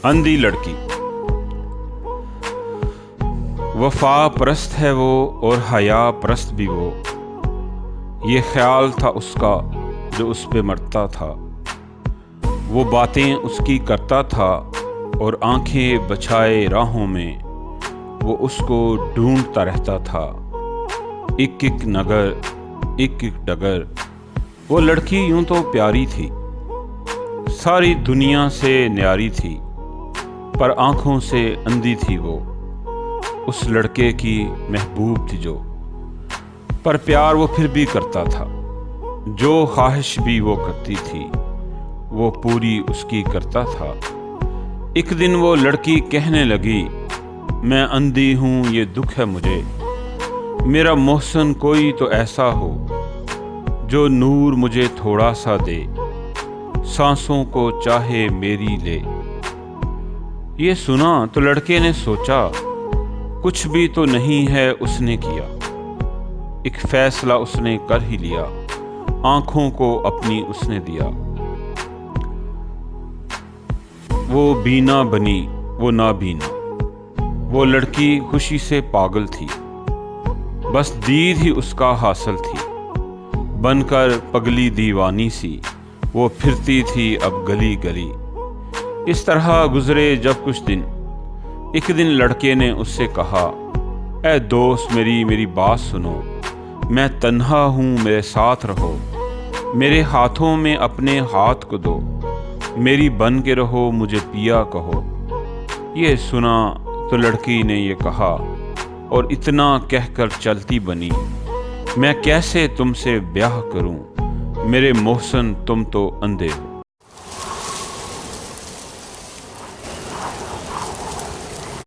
اندھی لڑکی۔ وفا پرست ہے وہ اور حیا پرست بھی وہ، یہ خیال تھا اس کا جو اس پہ مرتا تھا، وہ باتیں اس کی کرتا تھا اور آنکھیں بچھائے راہوں میں وہ اس کو ڈھونڈتا رہتا تھا، ایک ایک نگر ایک ایک ڈگر۔ وہ لڑکی یوں تو پیاری تھی، ساری دنیا سے نیاری تھی، پر آنکھوں سے اندھی تھی وہ، اس لڑکے کی محبوب تھی جو، پر پیار وہ پھر بھی کرتا تھا، جو خواہش بھی وہ کرتی تھی وہ پوری اس کی کرتا تھا۔ ایک دن وہ لڑکی کہنے لگی، میں اندھی ہوں یہ دکھ ہے مجھے، میرا محسن کوئی تو ایسا ہو جو نور مجھے تھوڑا سا دے، سانسوں کو چاہے میری لے۔ یہ سنا تو لڑکے نے سوچا، کچھ بھی تو نہیں ہے اس نے کیا، ایک فیصلہ اس نے کر ہی لیا، آنکھوں کو اپنی اس نے دیا۔ وہ بینا بنی وہ نابینا، وہ لڑکی خوشی سے پاگل تھی، بس دید ہی اس کا حاصل تھی، بن کر پگلی دیوانی سی وہ پھرتی تھی اب گلی گلی۔ اس طرح گزرے جب کچھ دن، ایک دن لڑکے نے اس سے کہا، اے دوست میری بات سنو، میں تنہا ہوں میرے ساتھ رہو، میرے ہاتھوں میں اپنے ہاتھ کو دو، میری بن کے رہو مجھے پیا کہو۔ یہ سنا تو لڑکی نے یہ کہا اور اتنا کہہ کر چلتی بنی، میں کیسے تم سے بیاہ کروں، میرے محسن تم تو اندھے ہو۔